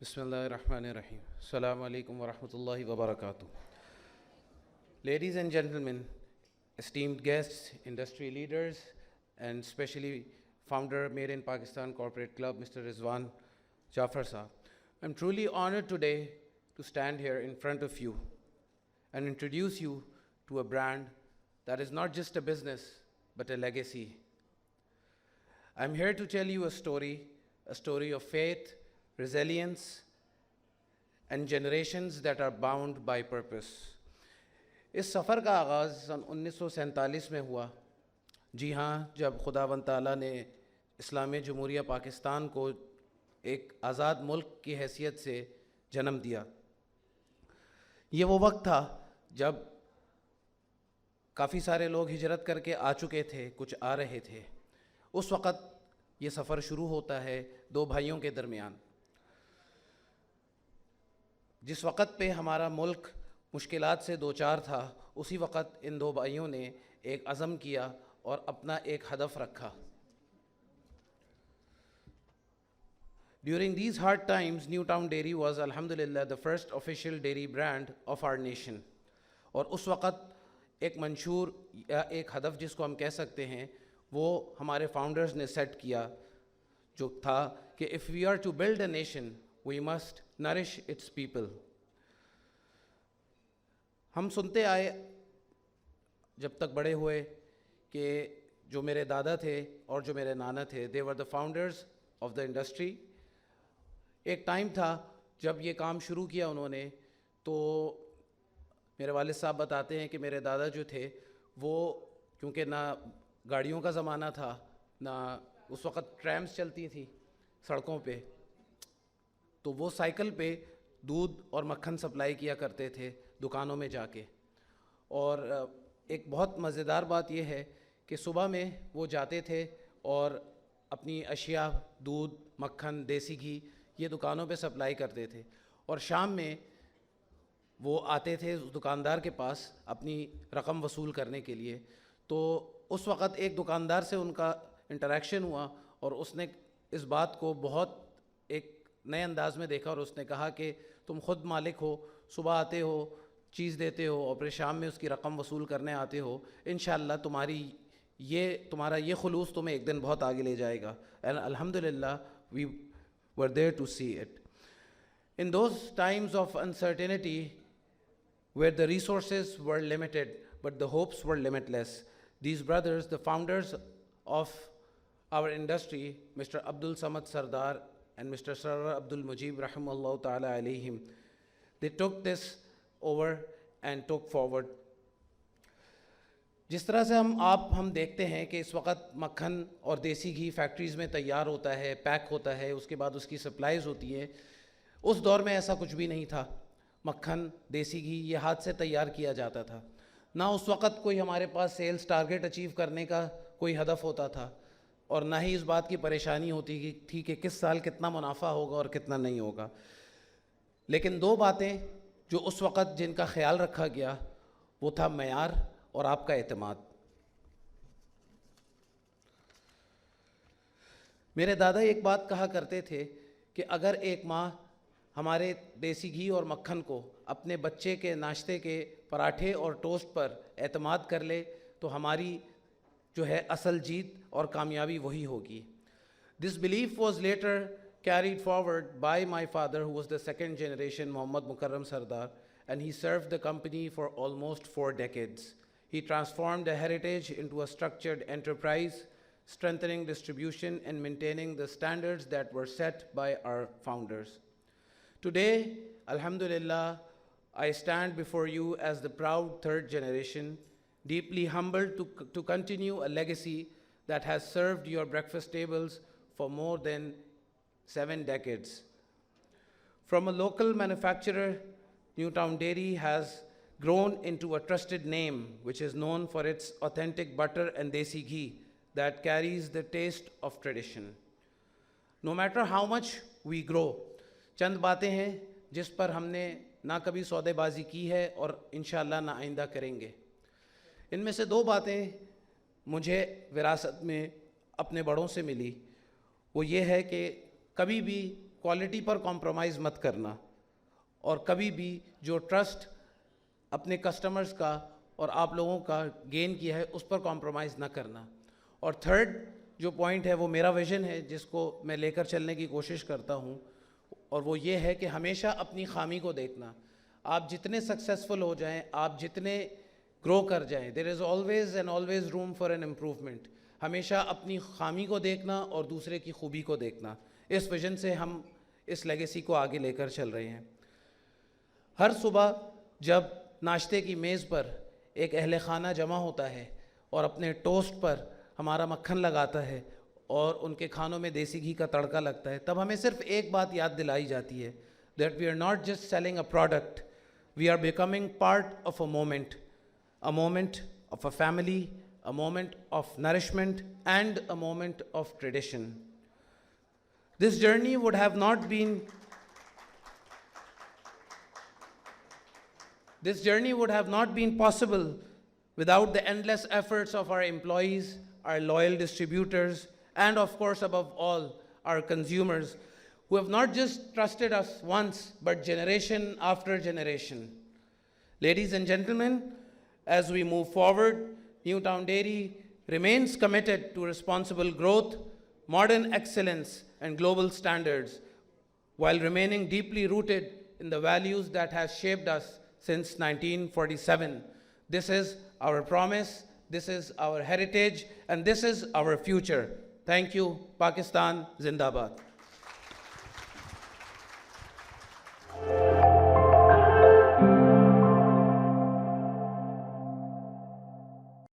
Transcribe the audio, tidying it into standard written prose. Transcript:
Bismillahirrahmanirrahim. Assalamu alaikum wa rahmatullahi wa barakatuh. Ladies and gentlemen, esteemed guests, industry leaders, and especially founder Made in Pakistan Corporate Club, Mr. Rizwan Jafar Saab, I'm truly honored today to stand here in front of you and introduce you to a brand that is not just a business, but a legacy. I'm here to tell you a story of faith, resilience, and generations that are bound by purpose. اس سفر کا آغاز سن 1947 میں ہوا. جی ہاں، جب خداوند تعالیٰ نے اسلامی جمہوریہ پاکستان کو ایک آزاد ملک کی حیثیت سے جنم دیا. یہ وہ وقت تھا جب کافی سارے لوگ ہجرت کر کے آ چکے تھے، کچھ آ رہے تھے. اس وقت یہ سفر شروع ہوتا ہے دو بھائیوں کے درمیان. جس وقت پہ ہمارا ملک مشکلات سے دوچار تھا، اسی وقت ان دو بھائیوں نے ایک عزم کیا اور اپنا ایک ہدف رکھا. During these hard times, Newtown Dairy was, alhamdulillah, the first official dairy brand of our nation. اور اس وقت ایک منشور یا ایک ہدف جس کو ہم کہہ سکتے ہیں، وہ ہمارے فاؤنڈرز نے سیٹ کیا، جو تھا کہ if we are to build a nation, we must nourish its people. ہم سنتے آئے جب تک بڑے ہوئے کہ جو میرے دادا تھے اور جو میرے نانا تھے، they were the founders of the industry. ایک ٹائم تھا جب یہ کام شروع کیا انہوں نے، تو میرے والد صاحب بتاتے ہیں کہ میرے دادا جو تھے وہ، کیونکہ نہ گاڑیوں کا زمانہ تھا، نہ اس وقت ٹرامز چلتی تھی سڑکوں پہ، تو وہ سائیکل پہ دودھ اور مکھن سپلائی کیا کرتے تھے دکانوں میں جا کے. اور ایک بہت مزیدار بات یہ ہے کہ صبح میں وہ جاتے تھے اور اپنی اشیاء، دودھ، مکھن، دیسی گھی، یہ دکانوں پہ سپلائی کرتے تھے. اور شام میں وہ آتے تھے اس دکاندار کے پاس اپنی رقم وصول کرنے کے لیے. تو اس وقت ایک دکاندار سے ان کا انٹریکشن ہوا اور اس نے اس بات کو بہت ایک نئے انداز میں دیکھا اور اس نے کہا کہ تم خود مالک ہو، صبح آتے ہو، چیز دیتے ہو اور پھر شام میں اس کی رقم وصول کرنے آتے ہو. انشاءاللہ تمہارا یہ خلوص تمہیں ایک دن بہت آگے لے جائے گا. اینڈ الحمدللہ we were there to see it. In those times of uncertainty, where the resources were limited but the hopes were limitless, these brothers, the founders of our industry, Mr. Abdul Samad Sardar and Mr. Sarwar Abdul Mujib rahimahullah ta'ala alayhim, they took this over and took forward. جس طرح سے ہم دیکھتے ہیں کہ اس وقت مکھن اور دیسی گھی فیکٹریز میں تیار ہوتا ہے، پیک ہوتا ہے، اس کے بعد اس کی سپلائیز ہوتی ہے. اس دور میں ایسا کچھ بھی نہیں تھا. مکھن، دیسی گھی یہ ہاتھ سے تیار کیا جاتا تھا. نہ اس وقت کوئی ہمارے پاس سیلز ٹارگٹ اچیو کرنے کا کوئی ہدف ہوتا تھا، اور نہ ہی اس بات کی پریشانی ہوتی تھی کہ کس سال کتنا منافع ہوگا اور کتنا نہیں ہوگا. لیکن دو باتیں جو اس وقت جن کا خیال رکھا گیا، وہ تھا معیار اور آپ کا اعتماد. میرے دادا ایک بات کہا کرتے تھے کہ اگر ایک ماں ہمارے دیسی گھی اور مکھن کو اپنے بچے کے ناشتے کے پراٹھے اور ٹوسٹ پر اعتماد کر لے تو ہماری جو ہے اصل جیت اور کامیابی وہی ہوگی. This belief was later carried forward by my father, who was the second generation Muhammad Mukarram Sardar, and he served the company for almost 4 decades. He transformed a heritage into a structured enterprise, strengthening distribution and maintaining the standards that were set by our founders. Today, alhamdulillah, I stand before you as the proud third generation, deeply humbled to continue a legacy that has served your breakfast tables for more than 7 decades. From a local manufacturer, Newtown Dairy has grown into a trusted name which is known for its authentic butter and desi ghee that carries the taste of tradition. No matter how much we grow, چند باتیں ہیں جس پر ہم نے نہ کبھی سودے بازی کی ہے اور انشاءاللہ نہ آئندہ کریں گے. ان میں سے 2 باتیں مجھے وراثت میں اپنے بڑوں سے ملی. وہ یہ ہے کہ کبھی بھی کوالٹی پر کمپرومائز مت کرنا, اور کبھی بھی جو ٹرسٹ اپنے کسٹمرز کا اور آپ لوگوں کا گین کیا ہے اس پر کمپرومائز نہ کرنا. اور تھرڈ جو پوائنٹ ہے وہ میرا ویژن ہے جس کو میں لے کر چلنے کی کوشش کرتا ہوں, اور وہ یہ ہے کہ ہمیشہ اپنی خامی کو دیکھنا. آپ جتنے سکسیزفل ہو جائیں, آپ جتنے گرو کر جائیں, there is always and always room for an improvement. ہمیشہ اپنی خامی کو دیکھنا اور دوسرے کی خوبی کو دیکھنا. اس ویژن سے ہم اس لیگیسی کو آگے لے کر چل رہے ہیں. ہر صبح جب ناشتے کی میز پر ایک اہل خانہ جمع ہوتا ہے اور اپنے ٹوسٹ پر ہمارا مکھن لگاتا ہے اور ان کے کھانوں میں دیسی گھی کا تڑکا لگتا ہے, تب ہمیں صرف ایک بات یاد دلائی جاتی ہے, that we are not just selling a product, we are becoming part of a moment of a family, a moment of nourishment and a moment of tradition. This journey would have not been possible without the endless efforts of our employees, our loyal distributors, and of course, above all, our consumers, who have not just trusted us once, but generation after generation. Ladies and gentlemen, as we move forward, Newtown Dairy remains committed to responsible growth, modern excellence, and global standards, while remaining deeply rooted in the values that have shaped us since 1947. This is our promise, this is our heritage, and this is our future. Thank you. Pakistan Zindabad.